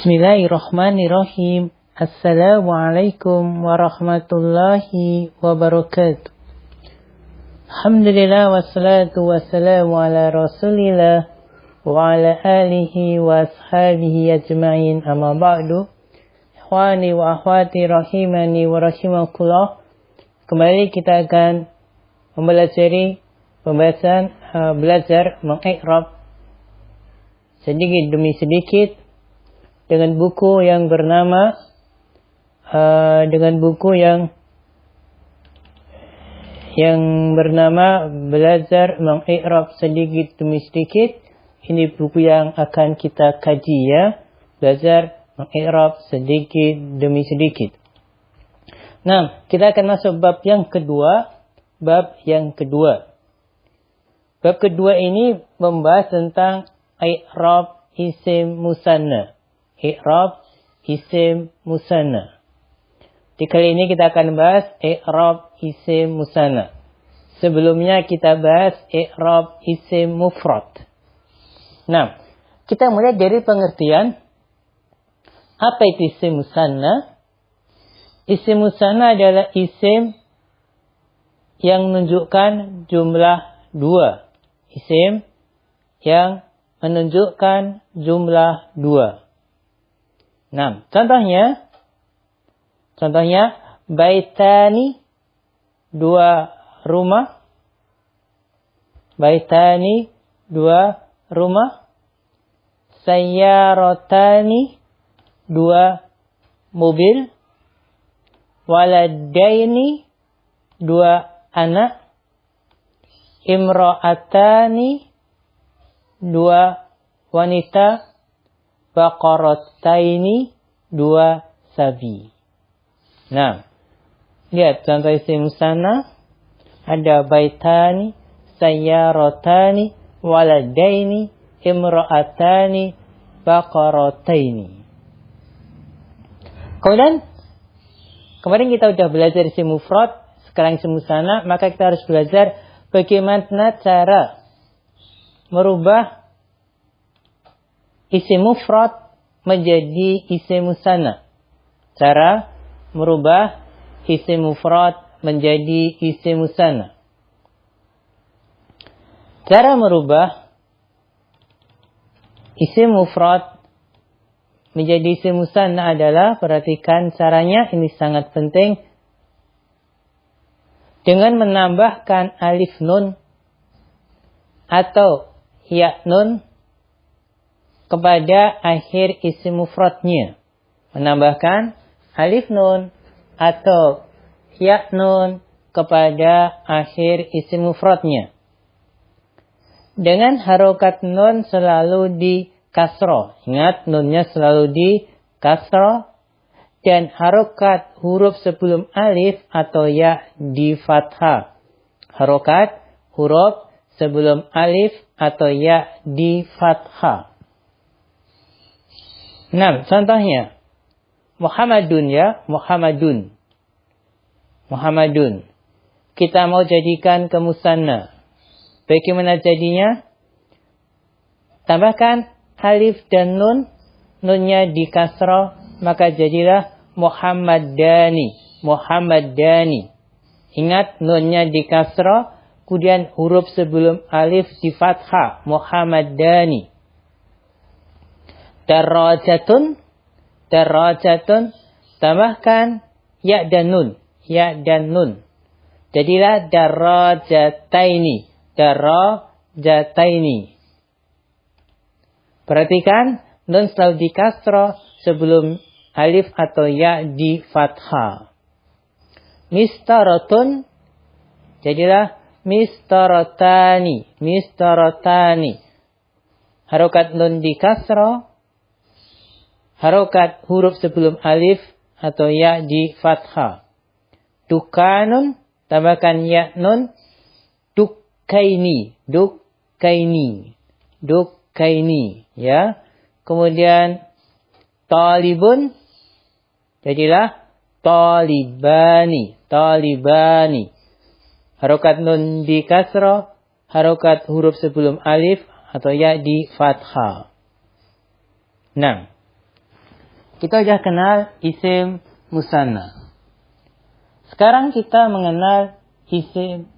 Bismillahirrahmanirrahim. Assalamualaikum warahmatullahi wabarakatuh. Alhamdulillah wassalatu wassalamu ala rasulillah wa ala alihi wa ashabihi ajma'in, amma ba'du. Ikhwani wa akhwati rahimani wa rahimakumullah. Kembali kita akan mempelajari pembahasan belajar mengi'rab sedikit demi sedikit dengan buku yang bernama Belajar Mengi'rab Sedikit Demi Sedikit. Ini buku yang akan kita kaji ya. Belajar mengi'rab sedikit demi sedikit. Nah, kita akan masuk bab yang kedua. Bab kedua ini membahas tentang i'rab isim musanna. I'rab isim musanna. Di kali ini kita akan bahas i'rab isim musanna. Sebelumnya kita bahas i'rab isim mufrad. Nah, kita mulai dari pengertian apa itu isim musanna. Isim musanna adalah isim yang menunjukkan jumlah dua. Isim yang menunjukkan jumlah dua. Nah, contohnya baitani, dua rumah. Baitani, dua rumah. Sayyaratani, dua mobil. Waladaini, dua anak. Imra'atani, dua wanita. Baqarataini, dua sapi. Nah, lihat contoh isim musanna. Ada baitani, sayyaratani, waladaini, imra'atani, baqarataini. Kemudian, kemarin kita sudah belajar isim mufrad, sekarang isim musanna, maka kita harus belajar bagaimana cara merubah isim mufrad menjadi isim musanna. Cara merubah isim mufrad menjadi isim musanna. Cara merubah isim mufrad menjadi isim musanna adalah, perhatikan caranya, ini sangat penting. Dengan menambahkan alif nun atau ya nun kepada akhir isim mufradnya. Menambahkan alif nun atau ya nun kepada akhir isim mufradnya. Dengan harokat nun selalu di kasroh. Ingat, nunnya selalu di kasroh. Dan harokat huruf sebelum alif atau ya di fathah. Harokat huruf sebelum alif atau ya di fathah. Nah, contohnya Muhammadun ya, Muhammadun. Kita mau jadikan ke musanna. Bagaimana jadinya? Tambahkan alif dan nun, nunnya di kasroh, maka jadilah Muhammadani. Ingat, nunnya di kasroh, kemudian huruf sebelum alif di fathah, Muhammadani. Darajatun, tambahkan ya dan nun. Jadilah darajataini. Perhatikan, nun selalu di kasroh sebelum alif atau ya di fathah. Mistaratun, jadilah mistaratani. Harokat nun di kasroh, harokat huruf sebelum alif atau ya di fathah. Dukanun, tambahkan ya nun. Dukkaini, ya. Kemudian talibun, jadilah talibani. Harokat nun di kasroh, harokat huruf sebelum alif atau ya di fathah. Nah, Kita sudah kenal isim musanna. Sekarang kita mengenal isim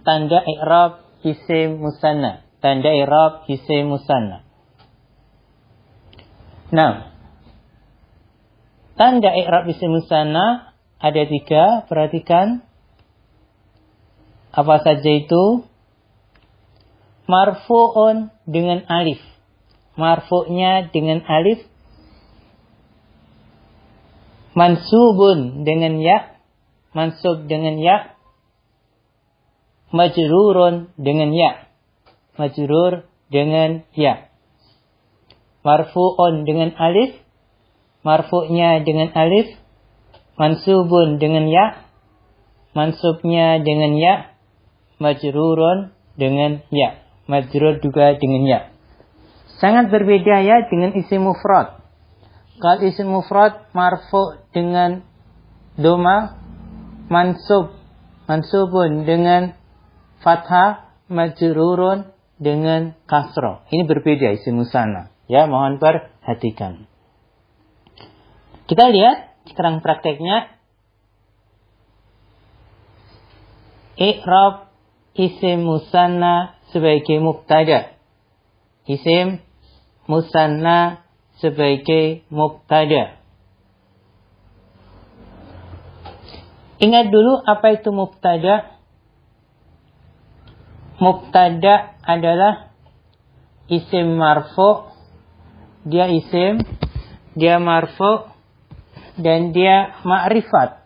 tanda i'rab isim musanna. Tanda i'rab isim musanna. Nah, tanda i'rab isim musanna ada 3, perhatikan. Apa saja itu? Marfu'un dengan alif. Marfu'nya dengan alif. Mansubun dengan ya. Mansub dengan ya. Majrurun dengan ya. Majrur dengan ya. Marfu'un dengan alif. Marfu'nya dengan alif. Mansubun dengan ya. Mansubnya dengan ya. Majrurun dengan ya. Majrur juga dengan ya. Sangat berbeda ya dengan isim mufrad. Kalau isim mufrad marfu' dengan doma, mansubun dengan fathah, majrurun dengan kasroh. Ini berbeda isim musanna. Ya, mohon perhatikan. Kita lihat sekarang prakteknya. I'rab isim musanna sebagai mubtada. Isim musanna sebagai mubtada. Ingat dulu apa itu mubtada? Mubtada adalah isim marfu'. Dia isim, dia marfu', dan dia ma'rifat.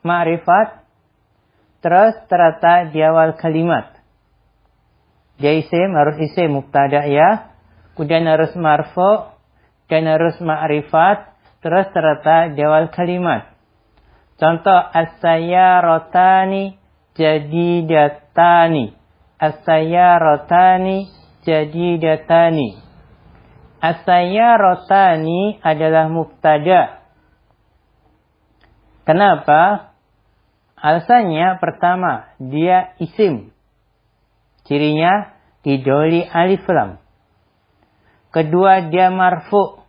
Ma'rifat, terus terletak di awal kalimat. Dia isim, harus isim mubtada ya. Kemudian harus marfu', dan harus ma'rifat, terus terletak di awal kalimat. Contoh, as-sayyarotani jadidatani. As-sayyarotani jadidatani. As-sayyarotani adalah mubtada. Kenapa? Alasannya pertama, dia isim. Cirinya didahului alif lam. Kedua, dia marfu'.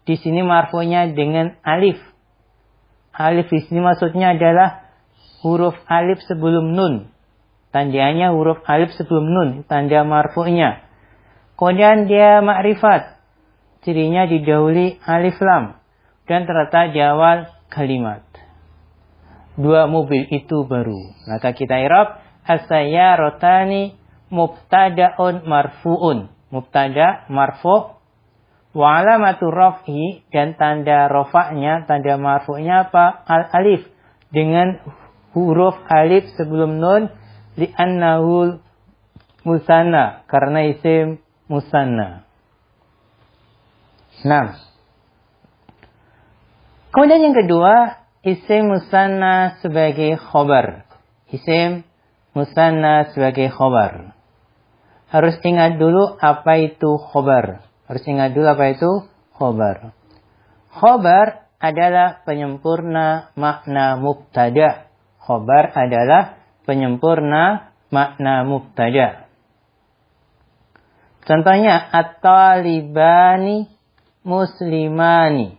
Di sini marfu'nya dengan alif. Alif di sini maksudnya adalah huruf alif sebelum nun. Tandanya huruf alif sebelum nun, tanda marfu'nya. Kemudian dia ma'rifat. Cirinya didahului alif lam dan terletak di awal kalimat. 2 mobil itu baru. Maka kita i'rab as-sayyarotani mubtada'un marfu'un. Mubtada marfu'. Wa alamatu raf'i, dan tanda rafa'nya, tanda marfu'nya apa? Al-alif. Dengan huruf alif sebelum nun. Li'annahul musanna. Karena isim musanna. Nah. Kemudian yang kedua, isim musanna sebagai khobar. Isim musanna sebagai khobar. Harus ingat dulu apa itu khobar. Harus ingat dulu apa itu khobar. Khobar adalah penyempurna makna mubtada. Khobar adalah penyempurna makna mubtada. Contohnya, at-talibani muslimani.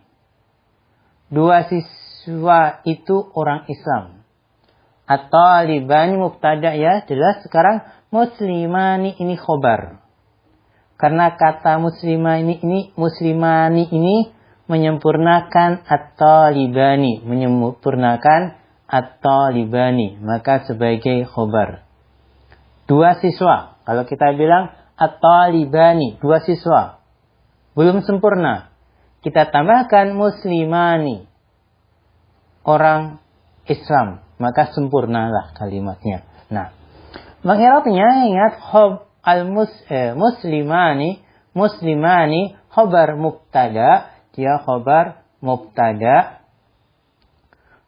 2 siswa itu orang Islam. At-talibani mubtada ya, jelas. Sekarang muslimani ini khobar. Karena kata muslimani ini menyempurnakan at-talibani, menyempurnakan at-talibani, maka sebagai khobar. 2 siswa. Kalau kita bilang at-talibani, 2 siswa, belum sempurna. Kita tambahkan muslimani, orang Islam, maka sempurnalah kalimatnya. Nah, mengirabnya ingat muslimani khobar mubtada, dia khobar mubtada,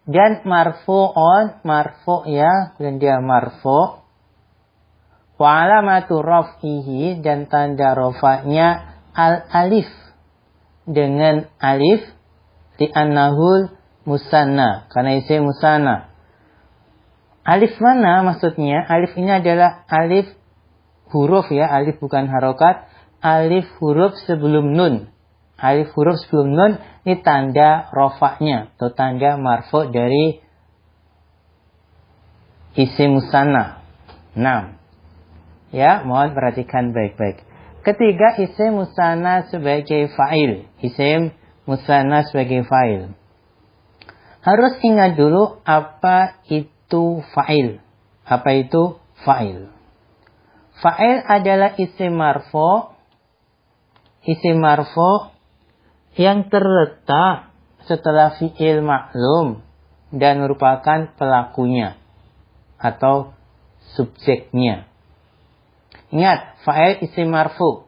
dan marfu'un, marfu' ya, dan dia marfu'. Wa alamatu raf'ihi, dan tanda rafa'nya al-alif, dengan alif. Li'annahul musanna, karena isim musanna. Alif mana maksudnya? Alif ini adalah alif huruf ya, alif bukan harokat. Alif huruf sebelum nun. alif huruf sebelum nun, ini tanda rofaknya atau tanda marfu dari isim musanna. 6. Ya, mohon perhatikan baik-baik. Ketiga, isim musanna sebagai fa'il. Isim musanna sebagai fa'il. Harus ingat dulu apa itu fa'il. Apa itu fa'il? Fa'il adalah isim marfu. Isim marfu yang terletak setelah fi'il maklum dan merupakan pelakunya atau subjeknya. Ingat, fa'il isim marfu.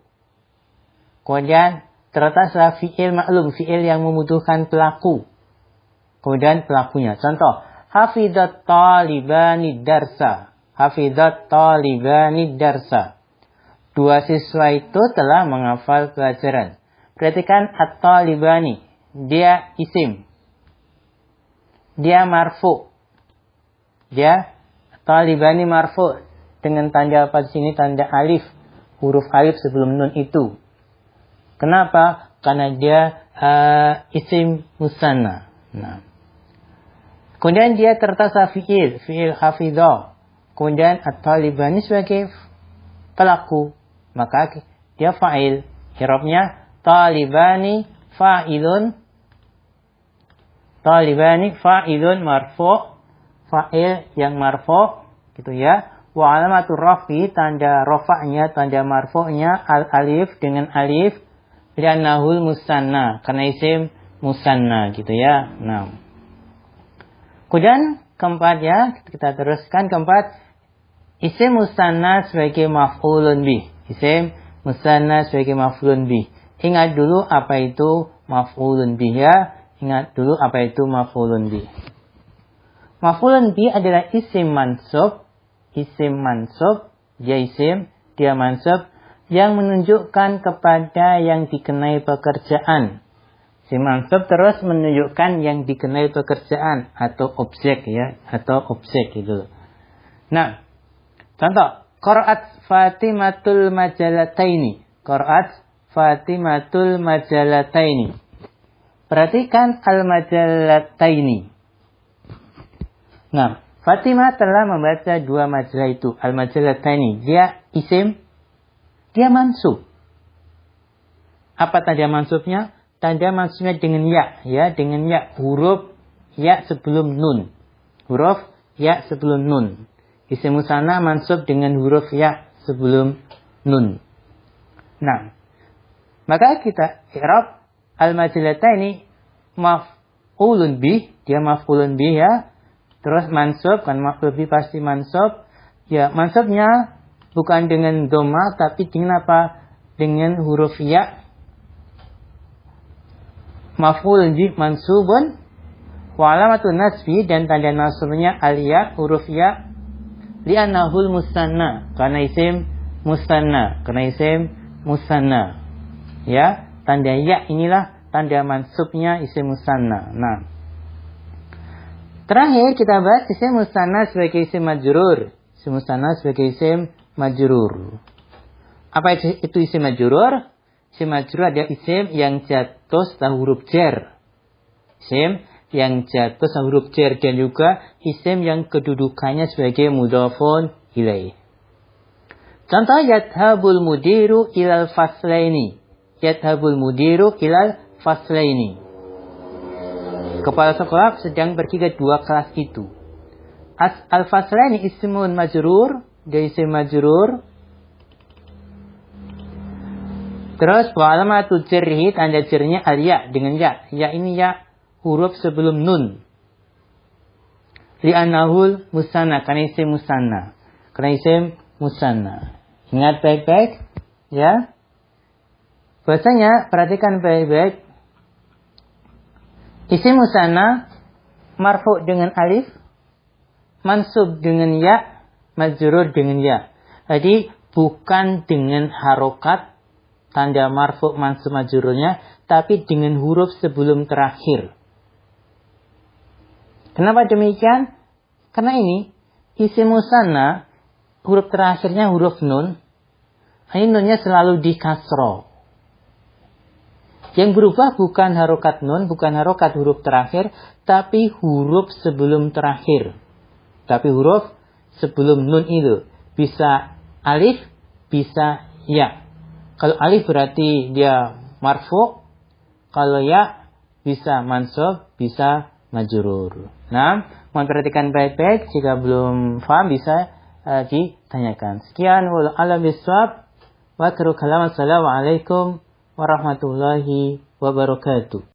Kemudian terletak setelah fi'il maklum, fi'il yang membutuhkan pelaku. Kemudian pelakunya. Contoh, hafizat talibani darsa. Hafizat talibani darsa. Dua siswa itu telah menghafal pelajaran. Perhatikan at-talibani. Dia isim. Dia marfu. Dia talibani marfu. Dengan tanda apa di sini? Tanda alif. Huruf alif sebelum nun itu. Kenapa? Karena dia isim musanna. Nah. Kemudian dia terletak fi'il. Fi'il hafidhah. Kemudian at-talibani sebagai pelaku. Maka dia fa'il. I'rabnya talibani fa'ilun. Talibani fa'ilun marfu'. Fa'il yang marfu'. Gitu ya. Wa alamatur rafi, tanda rafa'nya, tanda marfu'nya al-alif dengan alif li'annahul musanna, karena isim musanna gitu ya. Nah. Kemudian keempat ya, kita teruskan keempat, isim musanna sebagai maf'ulun bih. Isim musanna sebagai maf'ulun bih. Ingat dulu apa itu maf'ulun bih ya. Ingat dulu apa itu maf'ulun bih. Maf'ulun bih adalah isim mansub. Isim mansub, dia isim, dia mansub, yang menunjukkan kepada yang dikenai pekerjaan. Isim mansub terus menunjukkan yang dikenai pekerjaan, atau objek ya, atau objek gitu. Nah, contoh, Qur'at Fatimatul Majalataini. Qur'at Fatimatul Majalataini. Perhatikan al-majalataini. Nah, Fatimah telah membaca dua majalah itu. Al-majalataini. Dia isim. Dia mansub. Apa tanda mansubnya? Tanda mansubnya dengan ya. Ya, dengan ya. Huruf ya sebelum nun. Huruf ya sebelum nun. Isim musanna mansub dengan huruf ya sebelum nun. Nah. Maka kita i'rab al-majalataini maf'ulun bih. Dia maf'ulun bih ya. Terus mansub, kan maf'ul bih pasti mansub. Ya, mansubnya bukan dengan dhamma, tapi dengan apa? Dengan huruf ya. Maf'ul bih mansubun. Wa alamatun nasbi, dan tanda nasbnya al-ya, huruf ya. Li'annahul musanna, karena isim musanna. Karena isim musanna. Ya, tanda ya inilah tanda mansubnya isim musanna. Nah. Terakhir kita bahas isim musanna sebagai isim majrur. Isim musanna sebagai isim majrur. Apa itu isim majrur? Isim majrur adalah isim yang jatuh setelah huruf jar. Isim yang jatuh setelah huruf jar, dan juga isim yang kedudukannya sebagai mudhafun ilaih. Contoh, yadhabul mudiru ilal faslaini. Yadhabul mudiru ilal faslaini. Kepala sekolah sedang pergi ke dua kelas itu. Al-faslaini ismun majrur. Dia isim majrur. Terus wa alamatu jarrihi, tanda jarnya al-ya, dengan ya. Ya ini ya huruf sebelum nun. Li'annahul musanna, karena isim musanna. Karena isim musanna. Ingat baik-baik ya. Bahasanya perhatikan baik-baik. Isim musanna marfu dengan alif, mansub dengan ya, majrur dengan ya. Jadi bukan dengan harokat tanda marfu mansub majrurnya, tapi dengan huruf sebelum terakhir. Kenapa demikian? Karena ini isim musanna huruf terakhirnya huruf nun. Ini nunnya selalu di kasro. Yang berubah bukan harokat nun, bukan harokat huruf terakhir, tapi huruf sebelum terakhir. Tapi huruf sebelum nun itu. Bisa alif, bisa ya. Kalau alif berarti dia marfu, kalau ya bisa mansub, bisa majrur. Nah, mohon perhatikan baik-baik. Jika belum paham bisa ditanyakan. Sekian, wallahu a'lam bishawab. Wa akhiru kalam. Assalamualaikum warahmatullahi wabarakatuh.